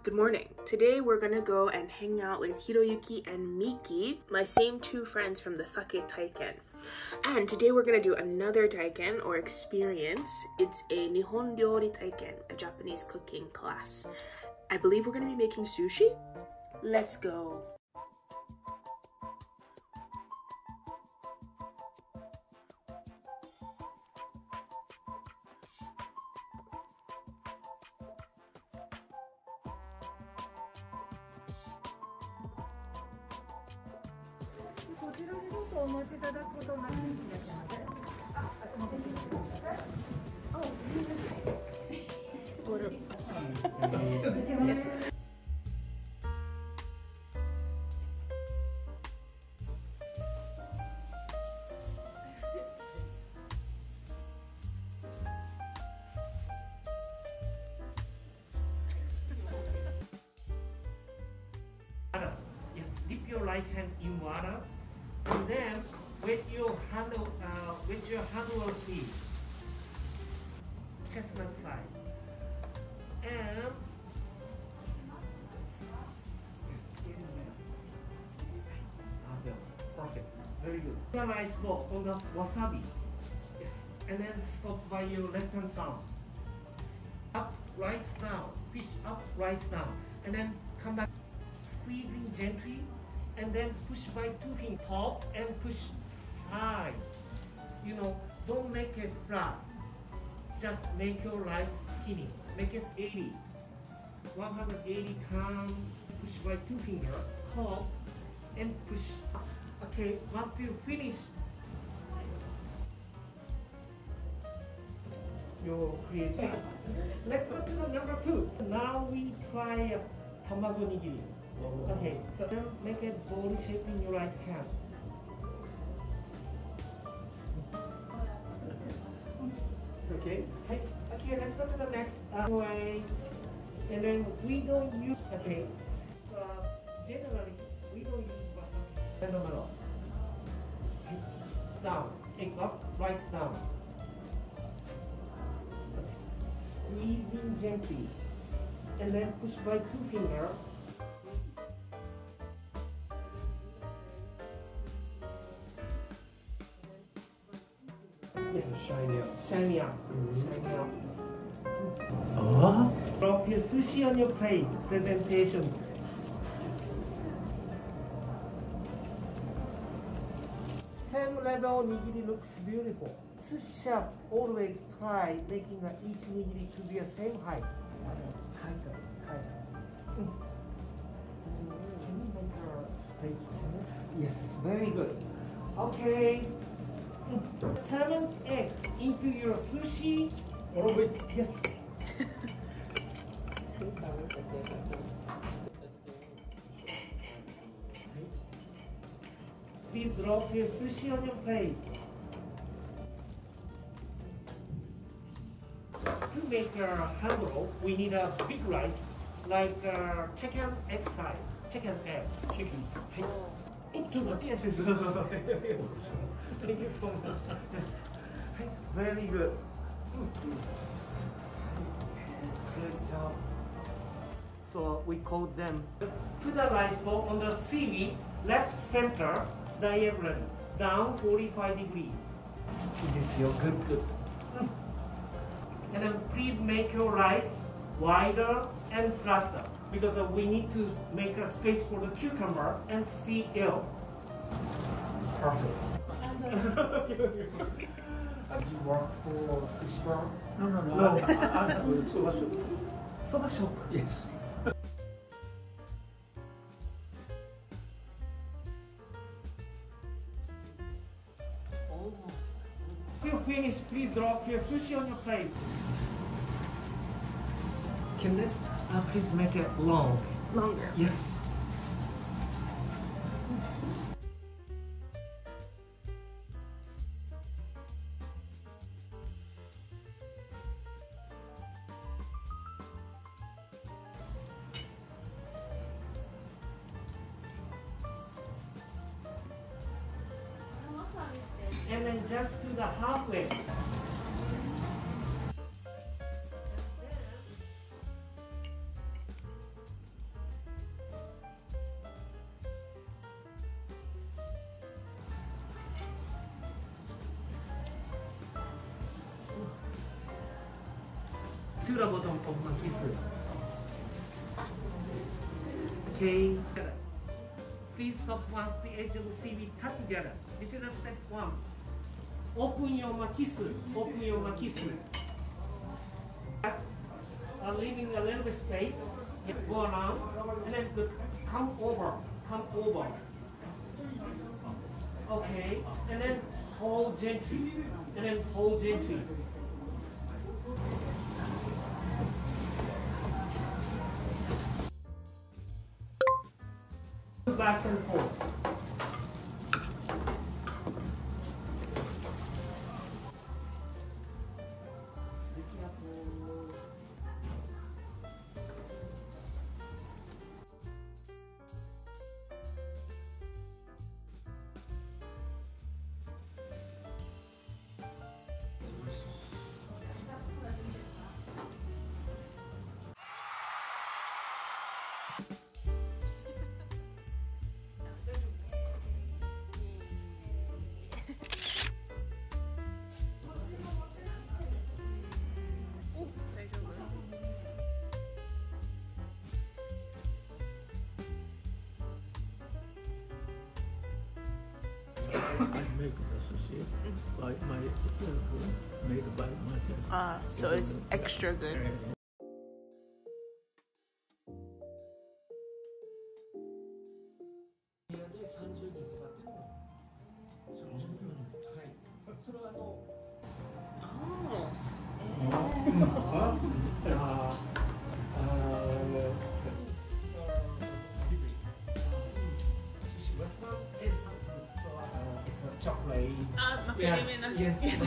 Good morning. Today we're gonna go and hang out with Hiroyuki and Miki, my same two friends from the Sake Taiken. And today we're gonna do another Taiken or experience. It's a Nihon Ryori Taiken, a Japanese cooking class. I believe we're gonna be making sushi. Let's go. Yes, dip your right hand in water, and then with your handle or feet, chestnut size, and perfect, very good. Realize both on the wasabi, yes, and then stop by your left hand thumb. Up, rise down, fish up, rise down, and then come back. Squeezing gently, and then push by two fingers top and push side. You know, don't make it flat. Just make your rice skinny. Make it 80. 180 count. Push by two fingers top and push. Okay, once you finish, your creativity. Let's go to the number 2. Now we try a tamago nigiri. Okay, so then make a ball shape in your right hand. It's okay? Okay, let's go to the next way. And then we don't use, okay, generally we don't use wasabi. Phenomenal. Down, take up, right down. Squeezing gently. And then push by two fingers. Yes, shiny up. Shiny up. Shiny up. Drop your sushi on your plate. Presentation. Same level nigiri looks beautiful. Sushi chef always try making each nigiri to be the same height. Yes, very good. Okay. 7th egg into your sushi. Yes. Please drop your sushi on your plate. To make a hand roll, we need a big rice, like chicken egg size. Chicken egg. Chicken. Too much. Yes. Thank you so much. Very good. Good job. So we call them. Put the rice ball on the seaweed, left center, diagonally, down 45 degrees. This is good. And then please make your rice wider and flatter, because we need to make a space for the cucumber and seal. Perfect. Did you work for sushi bar? No. Soba shop. Soba shop? Yes. You finish, please drop your sushi on your plate. Can this please make it long? Longer. Yes. And then just to the halfway. to the bottom of my kisu. Okay. Please stop once the edge of the seaweed touch together. This is the step 1. Open your makisu. Open your makisu. Leaving a little bit space. Go around and then come over. Come over. Okay. And then hold gently. And then hold gently. Back and forth. Be careful. I make the sushi by my made by myself. So it's extra good. Chocolate. Yes. Yes.